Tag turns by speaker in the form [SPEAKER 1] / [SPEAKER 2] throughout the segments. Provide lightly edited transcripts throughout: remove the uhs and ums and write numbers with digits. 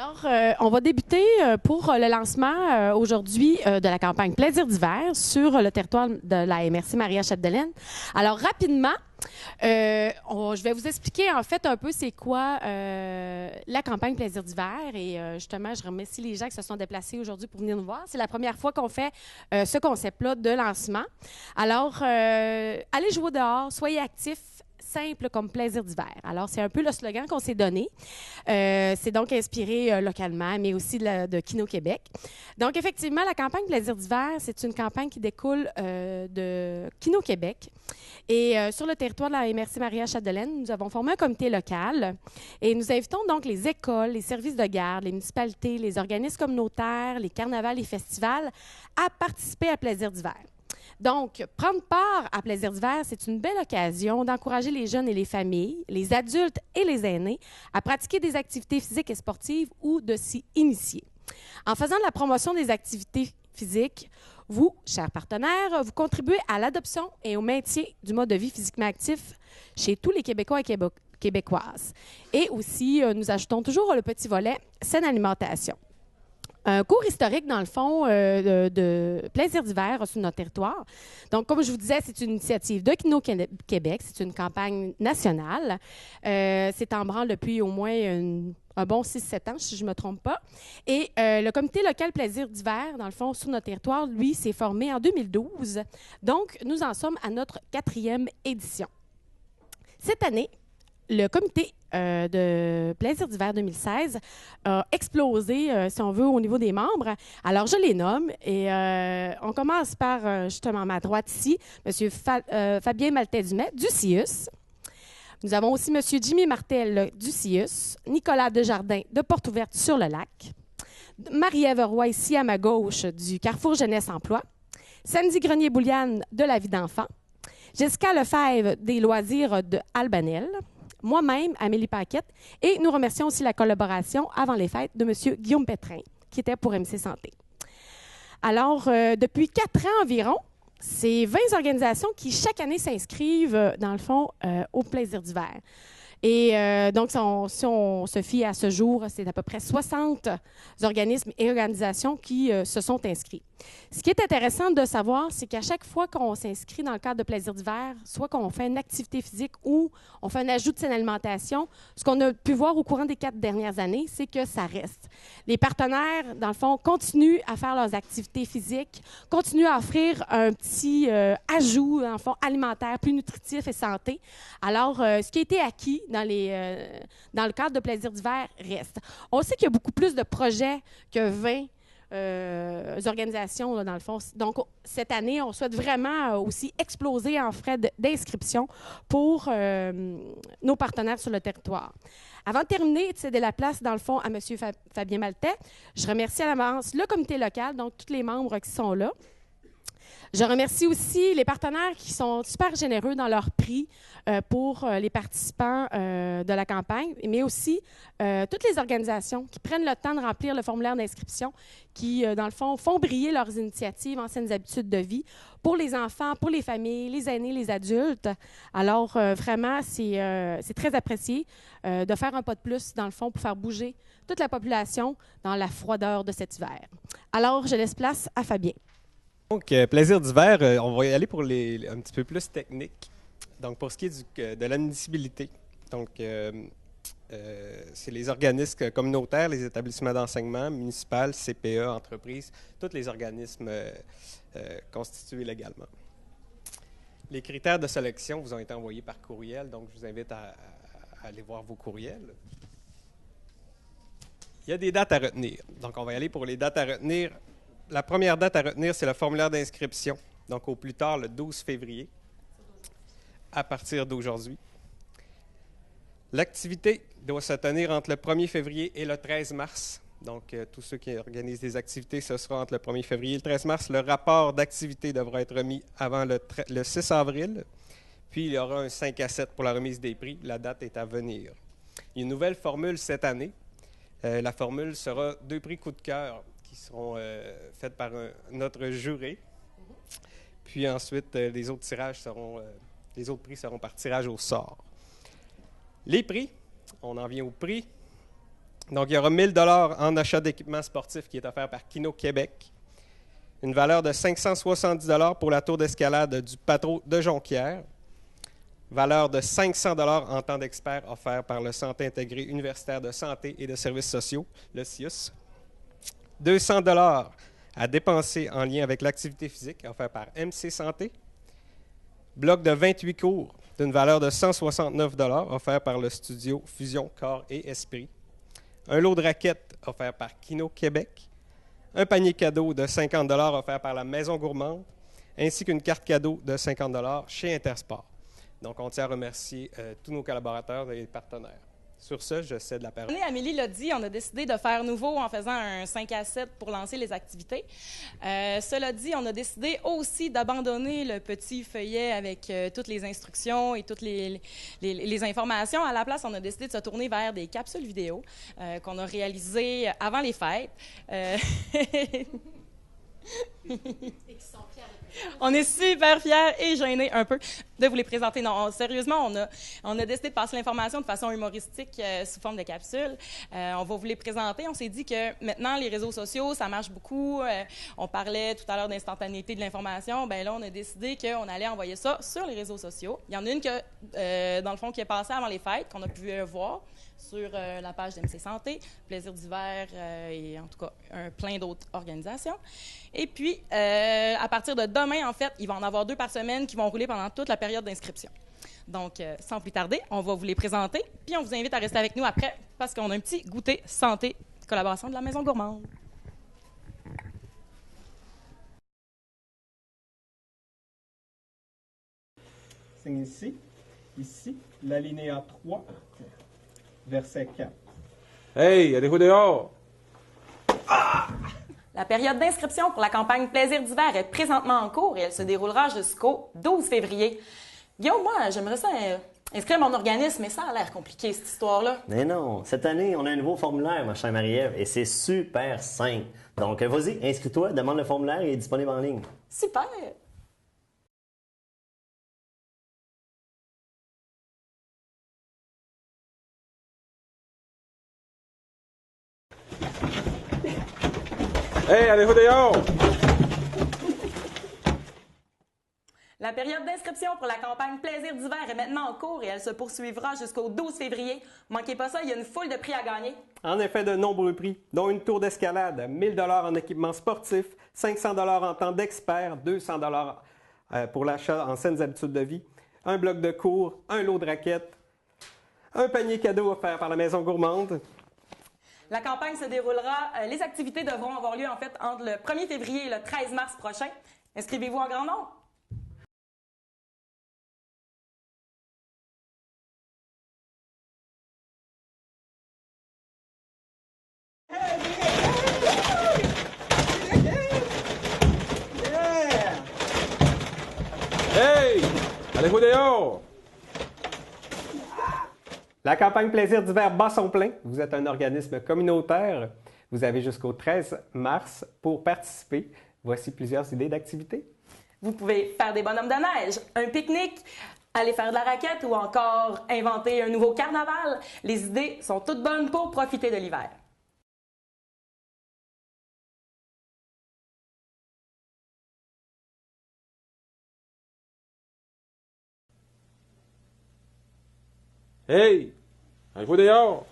[SPEAKER 1] Alors, on va débuter pour le lancement aujourd'hui de la campagne Plaisir d'hiver sur le territoire de la MRC Maria-Chapdelaine. Alors, rapidement, je vais vous expliquer en fait un peu c'est quoi la campagne Plaisir d'hiver et justement, je remercie les gens qui se sont déplacés aujourd'hui pour venir nous voir. C'est la première fois qu'on fait ce concept-là de lancement. Alors, allez jouer dehors, soyez actifs. Simple comme plaisir d'hiver. Alors, c'est un peu le slogan qu'on s'est donné. C'est donc inspiré localement, mais aussi de Kino Québec. Donc, effectivement, la campagne Plaisir d'hiver, c'est une campagne qui découle de Kino Québec. Et sur le territoire de la MRC Maria-Chapdelaine, nous avons formé un comité local et nous invitons donc les écoles, les services de garde, les municipalités, les organismes communautaires, les carnavals et festivals à participer à Plaisir d'hiver. Donc, prendre part à Plaisir d'hiver, c'est une belle occasion d'encourager les jeunes et les familles, les adultes et les aînés à pratiquer des activités physiques et sportives ou de s'y initier. En faisant de la promotion des activités physiques, vous, chers partenaires, vous contribuez à l'adoption et au maintien du mode de vie physiquement actif chez tous les Québécois et Québécoises. Et aussi, nous ajoutons toujours le petit volet saine alimentation. Un cours historique, dans le fond, de Plaisir d'hiver sur notre territoire. Donc, comme je vous disais, c'est une initiative de Kino Québec. C'est une campagne nationale. C'est en branle depuis au moins un bon 6-7 ans, si je ne me trompe pas. Et le comité local Plaisir d'hiver, dans le fond, sur notre territoire, lui, s'est formé en 2012. Donc, nous en sommes à notre 4e édition. Cette année, le comité de Plaisir d'hiver 2016 a explosé, si on veut, au niveau des membres. Alors, je les nomme et on commence par, justement, à ma droite ici, M. Fabien Maltais-Dumais, du CIUS. Nous avons aussi M. Jimmy Martel, du CIUS, Nicolas Desjardins, de Porte-Ouverte-sur-le-Lac, Marie-Ève Roy, ici à ma gauche, du Carrefour Jeunesse-Emploi, Sandy Grenier-Bouliane, de La Vie d'enfant, Jessica Lefebvre, des loisirs de Albanel, moi-même, Amélie Paquette, et nous remercions aussi la collaboration avant les fêtes de M. Guillaume Pétrin, qui était pour MC Santé. Alors, depuis 4 ans environ, c'est 20 organisations qui, chaque année, s'inscrivent, dans le fond, au Plaisir d'hiver. Et donc, si on se fie à ce jour, c'est à peu près 60 organismes et organisations qui se sont inscrits. Ce qui est intéressant de savoir, c'est qu'à chaque fois qu'on s'inscrit dans le cadre de Plaisir d'hiver, soit qu'on fait une activité physique ou on fait un ajout de saine alimentation, ce qu'on a pu voir au courant des 4 dernières années, c'est que ça reste. Les partenaires, dans le fond, continuent à faire leurs activités physiques, continuent à offrir un petit ajout, dans le fond, alimentaire, plus nutritif et santé. Alors, ce qui a été acquis dans le cadre de Plaisir d'hiver reste. On sait qu'il y a beaucoup plus de projets que 20 organisations, là, dans le fond. Donc, cette année, on souhaite vraiment aussi exploser en frais d'inscription pour nos partenaires sur le territoire. Avant de terminer et de céder la place, dans le fond, à M. Fabien Maltais, je remercie à l'avance le comité local, donc tous les membres qui sont là. Je remercie aussi les partenaires qui sont super généreux dans leur prix pour les participants de la campagne, mais aussi toutes les organisations qui prennent le temps de remplir le formulaire d'inscription, qui, dans le fond, font briller leurs initiatives en saines habitudes de vie pour les enfants, pour les familles, les aînés, les adultes. Alors, vraiment, c'est très apprécié de faire un pas de plus, dans le fond, pour faire bouger toute la population dans la froideur de cet hiver. Alors, je laisse place à Fabien.
[SPEAKER 2] Donc, Plaisir d'hiver, on va y aller pour un petit peu plus technique. Donc, pour ce qui est de l'admissibilité, donc, c'est les organismes communautaires, les établissements d'enseignement, municipaux, CPE, entreprises, tous les organismes constitués légalement. Les critères de sélection vous ont été envoyés par courriel, donc je vous invite à aller voir vos courriels. Il y a des dates à retenir. Donc, on va y aller pour les dates à retenir. La première date à retenir, c'est le formulaire d'inscription, donc au plus tard le 12 février, à partir d'aujourd'hui. L'activité doit se tenir entre le 1er février et le 13 mars. Donc, tous ceux qui organisent des activités, ce sera entre le 1er février et le 13 mars. Le rapport d'activité devra être remis avant le 6 avril. Puis, il y aura un 5 à 7 pour la remise des prix. La date est à venir. Il y a une nouvelle formule cette année. La formule sera 2 prix coup de cœur qui seront faites par notre jury. Puis ensuite, les autres prix seront par tirage au sort. Les prix, on en vient aux prix. Donc, il y aura 1 000 en achat d'équipement sportif qui est offert par Kino Québec. Une valeur de 570 pour la tour d'escalade du Patro de Jonquière. Valeur de 500 en temps d'expert offert par le Centre intégré universitaire de santé et de services sociaux, le CIUS. 200 à dépenser en lien avec l'activité physique offert par MC Santé. Bloc de 28 cours d'une valeur de 169 offert par le studio Fusion Corps et Esprit. Un lot de raquettes offert par Kino Québec. Un panier cadeau de 50 offert par la Maison Gourmande, ainsi qu'une carte cadeau de 50 chez Intersport. Donc, on tient à remercier tous nos collaborateurs et partenaires. Sur ce, je cède la parole.
[SPEAKER 3] Amélie l'a dit, on a décidé de faire nouveau en faisant un 5 à 7 pour lancer les activités. Cela dit, on a décidé aussi d'abandonner le petit feuillet avec toutes les instructions et toutes les informations. À la place, on a décidé de se tourner vers des capsules vidéo qu'on a réalisées avant les fêtes. On est super fiers et gênés un peu de vous les présenter. Non, sérieusement, on a décidé de passer l'information de façon humoristique sous forme de capsules. On va vous les présenter. On s'est dit que maintenant, les réseaux sociaux, ça marche beaucoup. On parlait tout à l'heure d'instantanéité de l'information. Bien là, on a décidé qu'on allait envoyer ça sur les réseaux sociaux. Il y en a une dans le fond, qui est passée avant les fêtes, qu'on a pu voir sur la page d'MC Santé, Plaisir d'hiver et en tout cas plein d'autres organisations. Et puis, à partir de demain, en fait, il va en avoir 2 par semaine qui vont rouler pendant toute la période d'inscription. Donc, sans plus tarder, on va vous les présenter, puis on vous invite à rester avec nous après parce qu'on a un petit goûter santé, collaboration de la Maison Gourmande.
[SPEAKER 2] C'est ici, l'alinéa 3, verset 4.
[SPEAKER 4] Hey, allez-vous dehors?
[SPEAKER 3] La période d'inscription pour la campagne Plaisir d'hiver est présentement en cours et elle se déroulera jusqu'au 12 février. Guillaume, moi, j'aimerais ça inscrire mon organisme, mais ça a l'air compliqué, cette histoire-là.
[SPEAKER 5] Mais non, cette année, on a un nouveau formulaire, ma chère Marie-Ève, et c'est super simple. Donc, vas-y, inscris-toi, demande le formulaire, il est disponible en ligne.
[SPEAKER 3] Super!
[SPEAKER 4] Hey, allez-vous dehors?
[SPEAKER 3] La période d'inscription pour la campagne Plaisir d'hiver est maintenant en cours et elle se poursuivra jusqu'au 12 février. Manquez pas ça, il y a une foule de prix à gagner.
[SPEAKER 2] En effet, de nombreux prix, dont une tour d'escalade, 1 000 en équipement sportif, 500 en temps d'expert, 200 pour l'achat en saines habitudes de vie, un bloc de cours, un lot de raquettes, un panier cadeau offert par la Maison Gourmande.
[SPEAKER 3] La campagne se déroulera, les activités devront avoir lieu en fait entre le 1er février et le 13 mars prochain. Inscrivez-vous en grand nombre.
[SPEAKER 4] Hey, allez-vous dehors?
[SPEAKER 2] La campagne Plaisir d'hiver bat son plein. Vous êtes un organisme communautaire. Vous avez jusqu'au 13 mars pour participer. Voici plusieurs idées d'activités.
[SPEAKER 3] Vous pouvez faire des bonhommes de neige, un pique-nique, aller faire de la raquette ou encore inventer un nouveau carnaval. Les idées sont toutes bonnes pour profiter de l'hiver.
[SPEAKER 4] Hey, allez-vous dehors?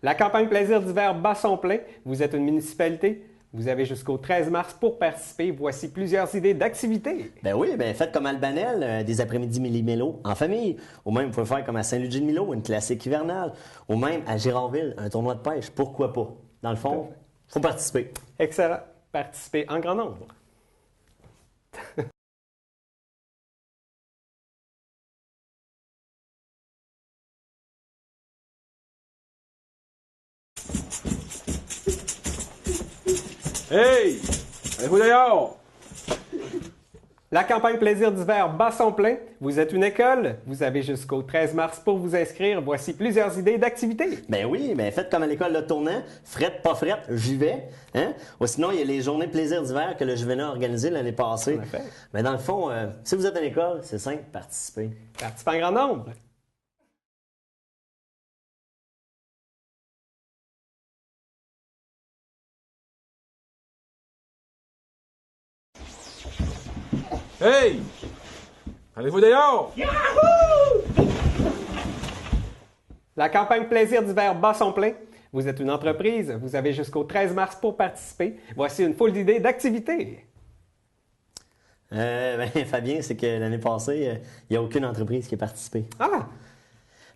[SPEAKER 2] La campagne Plaisir d'hiver bat son plein. Vous êtes une municipalité. Vous avez jusqu'au 13 mars pour participer. Voici plusieurs idées d'activités.
[SPEAKER 5] Ben oui, faites comme Albanel, des après-midi Méli-Mélo en famille. Ou même, vous pouvez faire comme à Saint-Ludger-de-Milo, une classique hivernale. Ou même à Girardville, un tournoi de pêche. Pourquoi pas? Dans le fond, il faut participer.
[SPEAKER 2] Excellent. Participez en grand nombre.
[SPEAKER 4] Hey, allez-vous dehors?
[SPEAKER 2] La campagne Plaisir d'hiver bat son plein. Vous êtes une école. Vous avez jusqu'au 13 mars pour vous inscrire. Voici plusieurs idées d'activités.
[SPEAKER 5] Ben oui, faites comme à l'école Le Tournant. Frette, pas frette, j'y vais. Hein? Ou sinon, il y a les journées Plaisir d'hiver que le Juvénat a organisées l'année passée.
[SPEAKER 2] En effet.
[SPEAKER 5] Mais dans le fond, si vous êtes à l'école, c'est simple, participez.
[SPEAKER 2] Participez en grand nombre.
[SPEAKER 4] Hey! Allez-vous dehors!
[SPEAKER 2] La campagne Plaisir d'hiver bat son plein. Vous êtes une entreprise, vous avez jusqu'au 13 mars pour participer. Voici une foule d'idées d'activités.
[SPEAKER 5] Fabien, c'est que l'année passée, il n'y a aucune entreprise qui a participé.
[SPEAKER 2] Ah!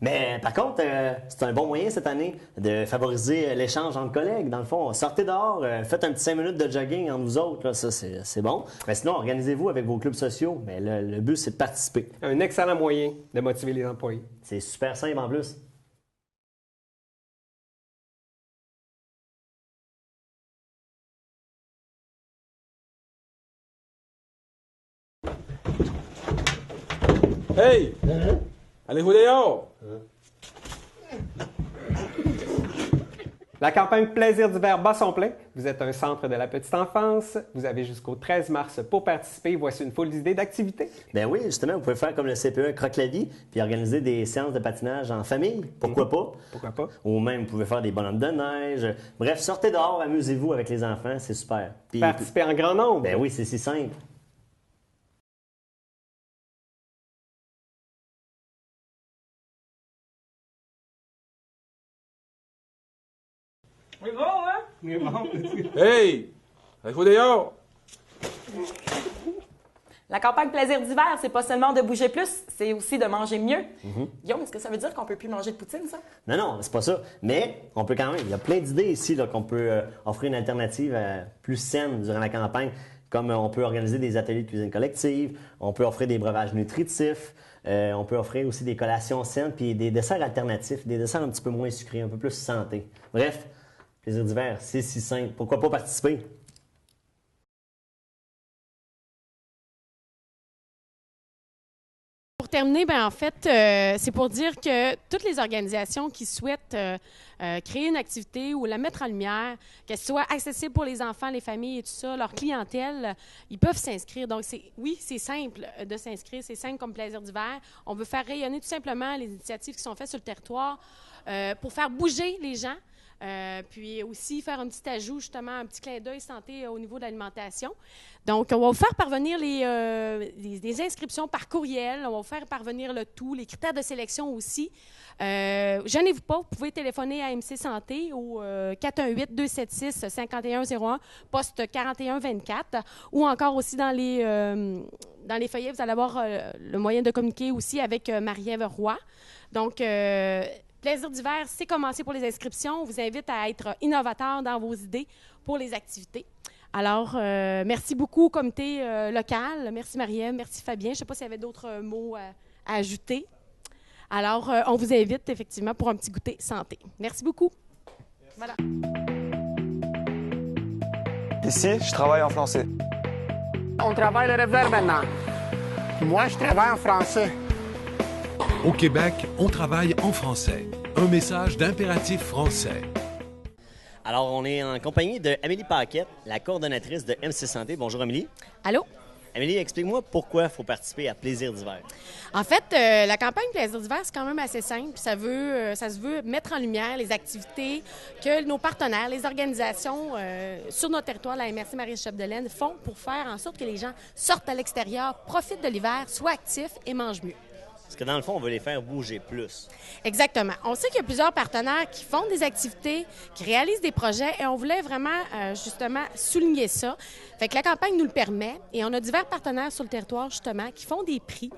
[SPEAKER 5] Mais par contre, c'est un bon moyen cette année de favoriser l'échange entre collègues. Dans le fond, sortez dehors, faites un petit 5 minutes de jogging entre vous autres. Là, ça, c'est bon. Mais sinon, organisez-vous avec vos clubs sociaux. Mais le but, c'est de participer.
[SPEAKER 2] Un excellent moyen de motiver les employés.
[SPEAKER 5] C'est super simple en plus.
[SPEAKER 4] Hey! Allez-vous dehors!
[SPEAKER 2] La campagne Plaisir d'hiver bat son plein. Vous êtes un centre de la petite enfance. Vous avez jusqu'au 13 mars pour participer. Voici une foule d'idées d'activités.
[SPEAKER 5] Ben oui, justement, vous pouvez faire comme le CPE Croque-la-Vie, puis organiser des séances de patinage en famille. Pourquoi pas?
[SPEAKER 2] Pourquoi pas?
[SPEAKER 5] Ou même, vous pouvez faire des bonhommes de neige. Bref, sortez dehors, amusez-vous avec les enfants, c'est super. Puis,
[SPEAKER 2] Participer en grand nombre.
[SPEAKER 5] ben oui, c'est si simple.
[SPEAKER 3] Oui, bon, hein?
[SPEAKER 4] Hey! Allez-vous dehors!
[SPEAKER 3] La campagne Plaisir d'hiver, c'est pas seulement de bouger plus, c'est aussi de manger mieux. Guillaume, est-ce que ça veut dire qu'on peut plus manger de poutine, ça?
[SPEAKER 5] Non, c'est pas ça. Mais on peut quand même. Il y a plein d'idées ici là, qu'on peut offrir une alternative plus saine durant la campagne. Comme on peut organiser des ateliers de cuisine collective, on peut offrir des breuvages nutritifs, on peut offrir aussi des collations saines puis des desserts alternatifs, des desserts un petit peu moins sucrés, un peu plus santé. Bref, Plaisir d'hiver, c'est si simple. Pourquoi pas participer?
[SPEAKER 1] Pour terminer, en fait, c'est pour dire que toutes les organisations qui souhaitent créer une activité ou la mettre en lumière, qu'elle soit accessible pour les enfants, les familles et tout ça, leur clientèle, ils peuvent s'inscrire. Donc, c'est simple de s'inscrire, c'est simple comme Plaisir d'hiver. On veut faire rayonner tout simplement les initiatives qui sont faites sur le territoire pour faire bouger les gens. Puis aussi faire un petit ajout, justement, un petit clin d'œil santé au niveau de l'alimentation. Donc, on va vous faire parvenir les inscriptions par courriel. On va vous faire parvenir le tout, les critères de sélection aussi. Gênez-vous pas, vous pouvez téléphoner à MC Santé au 418-276-5101, poste 4124, ou encore aussi dans les feuillets, vous allez avoir le moyen de communiquer aussi avec Marie-Ève Roy. Donc, Plaisir d'hiver, c'est commencé pour les inscriptions. On vous invite à être innovateur dans vos idées pour les activités. Alors, merci beaucoup au comité local. Merci Marie-Ève, merci Fabien. Je ne sais pas s'il y avait d'autres mots à ajouter. Alors, on vous invite effectivement pour un petit goûter santé. Merci beaucoup. Voilà.
[SPEAKER 6] Ici, je travaille en français.
[SPEAKER 7] On travaille le revers maintenant. Moi, je travaille en français.
[SPEAKER 8] Au Québec, on travaille en français. Un message d'Impératif français.
[SPEAKER 5] Alors, on est en compagnie d'Amélie Paquette, la coordonnatrice de MC Santé. Bonjour, Amélie.
[SPEAKER 1] Allô?
[SPEAKER 5] Amélie, explique-moi pourquoi il faut participer à Plaisir d'hiver.
[SPEAKER 1] En fait, la campagne Plaisir d'hiver, c'est quand même assez simple. Ça se veut mettre en lumière les activités que nos partenaires, les organisations sur notre territoire, la MRC Marie-Chapdelaine, font pour faire en sorte que les gens sortent à l'extérieur, profitent de l'hiver, soient actifs et mangent mieux.
[SPEAKER 5] Parce que dans le fond, on veut les faire bouger plus.
[SPEAKER 1] Exactement. On sait qu'il y a plusieurs partenaires qui font des activités, qui réalisent des projets et on voulait vraiment, justement, souligner ça. Fait que la campagne nous le permet et on a divers partenaires sur le territoire, justement, qui font des prix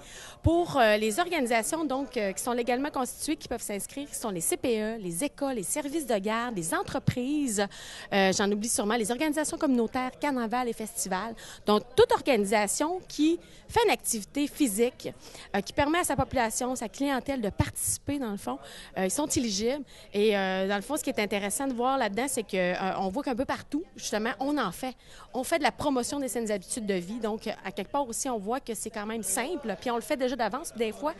[SPEAKER 1] pour les organisations, donc, qui sont légalement constituées, qui peuvent s'inscrire, qui sont les CPE, les écoles, les services de garde, les entreprises, j'en oublie sûrement, les organisations communautaires, carnaval et festivals. Donc, toute organisation qui fait une activité physique, qui permet à sa population, sa clientèle de participer, dans le fond, ils sont éligibles. Et dans le fond, ce qui est intéressant de voir là-dedans, c'est qu'on voit qu'un peu partout, justement, on en fait. On fait de la promotion des saines habitudes de vie. Donc, à quelque part aussi, on voit que c'est quand même simple. Puis on le fait déjà d'avance. Puis des fois,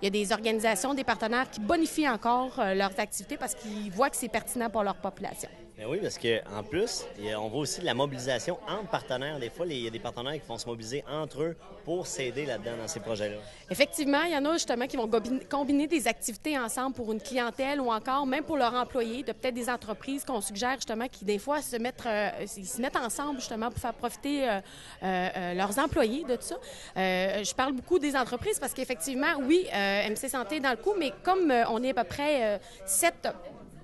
[SPEAKER 1] il y a des organisations, des partenaires qui bonifient encore leurs activités parce qu'ils voient que c'est pertinent pour leur population.
[SPEAKER 5] Ben oui, parce qu'en plus, on voit aussi de la mobilisation entre partenaires. Des fois, il y a des partenaires qui vont se mobiliser entre eux pour s'aider là-dedans dans ces projets-là.
[SPEAKER 1] Effectivement, il y en a justement qui vont combiner des activités ensemble pour une clientèle ou encore même pour leurs employés, de peut-être des entreprises qu'on suggère justement qui des fois se mettent ensemble justement pour faire profiter leurs employés de tout ça. Je parle beaucoup des entreprises parce qu'effectivement, oui, MC Santé est dans le coup, mais comme on est à peu près 7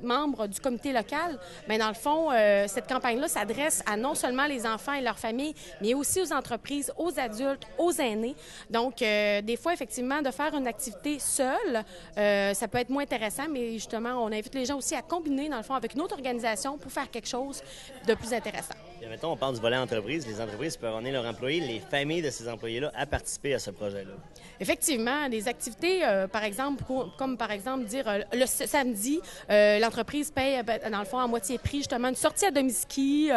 [SPEAKER 1] membres du comité local, bien, dans le fond, cette campagne-là s'adresse à non seulement les enfants et leurs familles, mais aussi aux entreprises, aux adultes, aux aînés. Donc, des fois, effectivement, de faire une activité seule, ça peut être moins intéressant, mais justement, on invite les gens aussi à combiner, dans le fond, avec une autre organisation pour faire quelque chose de plus intéressant.
[SPEAKER 5] Et mettons, on parle du volet entreprise. Les entreprises peuvent emmener leurs employés, les familles de ces employés-là, à participer à ce projet-là.
[SPEAKER 1] Effectivement, des activités, par exemple, comme par exemple dire le samedi, l'entreprise paye, dans le fond, à moitié prix, justement, une sortie à demi-ski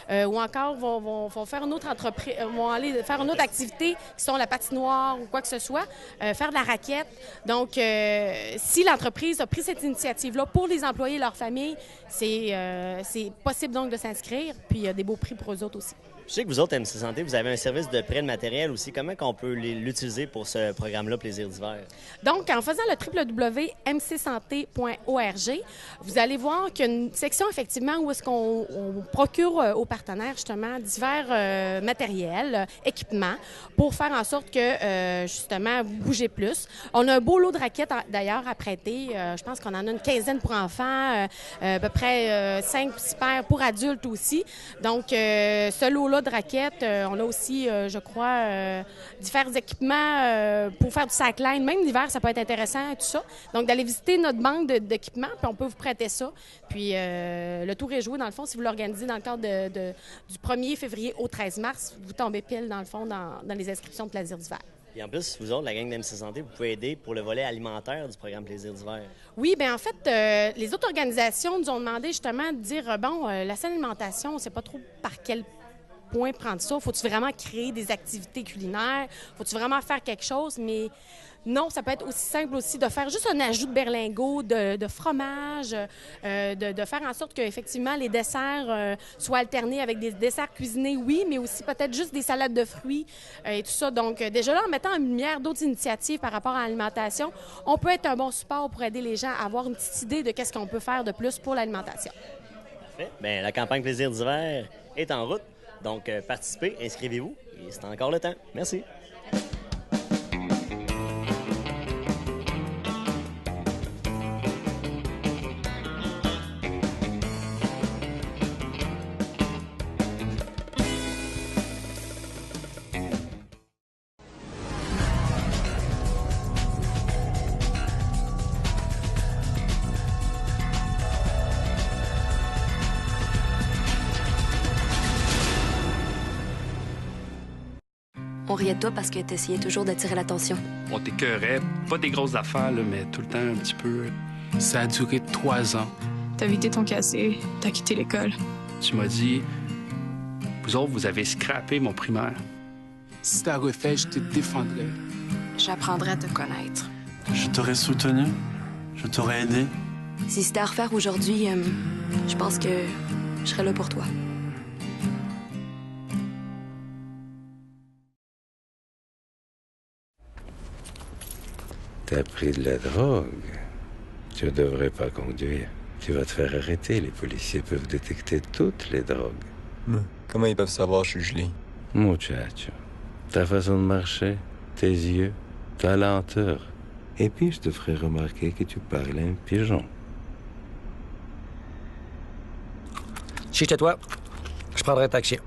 [SPEAKER 1] ou encore vont faire une autre entreprise, vont aller faire une autre activité qui sont la patinoire ou quoi que ce soit, faire de la raquette. Donc, si l'entreprise a pris cette initiative-là pour les employés et leurs familles, c'est possible donc de s'inscrire, puis il y a des beaux prix pour eux autres aussi.
[SPEAKER 5] Je sais que vous autres, MC Santé, vous avez un service de prêt de matériel aussi. Comment on peut l'utiliser pour ce programme-là, Plaisir d'hiver?
[SPEAKER 1] Donc, en faisant le www.mcsanté.org, vous allez voir qu'il y a une section, effectivement, où est-ce qu'on procure aux partenaires, justement, divers matériels, équipements, pour faire en sorte que, justement, vous bougez plus. On a un beau lot de raquettes, d'ailleurs, à prêter. Je pense qu'on en a une quinzaine pour enfants, à peu près 5 ou 6 paires pour adultes aussi. Donc, ce lot-là de raquettes, on a aussi, je crois, divers équipements pour faire du slackline. Même l'hiver, ça peut être intéressant, tout ça. Donc, d'aller visiter notre banque d'équipements, puis on peut vous prêter ça. Puis, le tour est joué, dans le fond, si vous l'organisez dans le cadre du 1er février au 13 mars, vous tombez pile, dans le fond, dans les inscriptions de Plaisir d'hiver.
[SPEAKER 5] Et en plus, vous autres, la gang d'MC Santé, vous pouvez aider pour le volet alimentaire du programme Plaisir d'hiver.
[SPEAKER 1] Oui, bien en fait, les autres organisations nous ont demandé justement de dire, la saine alimentation, on ne sait pas trop par quel point prendre ça. Faut-tu vraiment créer des activités culinaires? Faut-tu vraiment faire quelque chose? Mais non, ça peut être aussi simple aussi de faire juste un ajout de berlingot, de fromage, de faire en sorte qu'effectivement les desserts soient alternés avec des desserts cuisinés, oui, mais aussi peut-être juste des salades de fruits et tout ça. Donc déjà là, en mettant en lumière d'autres initiatives par rapport à l'alimentation, on peut être un bon support pour aider les gens à avoir une petite idée de qu'est-ce qu'on peut faire de plus pour l'alimentation.
[SPEAKER 5] Parfait. Bien, la campagne Plaisir d'hiver est en route. Donc, participez, inscrivez-vous et c'est encore le temps. Merci.
[SPEAKER 9] On riait de toi parce que t'essayais toujours d'attirer l'attention.
[SPEAKER 10] On t'écœurait, pas des grosses affaires, là, mais tout le temps un petit peu.
[SPEAKER 11] Ça a duré 3 ans.
[SPEAKER 12] T'as vidé ton casier, t'as quitté l'école.
[SPEAKER 10] Tu m'as dit, vous autres, vous avez scrappé mon primaire.
[SPEAKER 11] Si t'as refait, je te défendrais.
[SPEAKER 12] J'apprendrai à te connaître.
[SPEAKER 13] Je t'aurais soutenu, je t'aurais aidé.
[SPEAKER 9] Si c'était à refaire aujourd'hui, je pense que je serais là pour toi.
[SPEAKER 14] T'as pris de la drogue. Tu ne devrais pas conduire. Tu vas te faire arrêter. Les policiers peuvent détecter toutes les drogues.
[SPEAKER 6] Mais comment ils peuvent savoir je suis gelé?
[SPEAKER 14] Muchacho, ta façon de marcher, tes yeux, ta lenteur. Et puis je te ferai remarquer que tu parles un pigeon.
[SPEAKER 15] Si j'étais toi, je prendrais un taxi.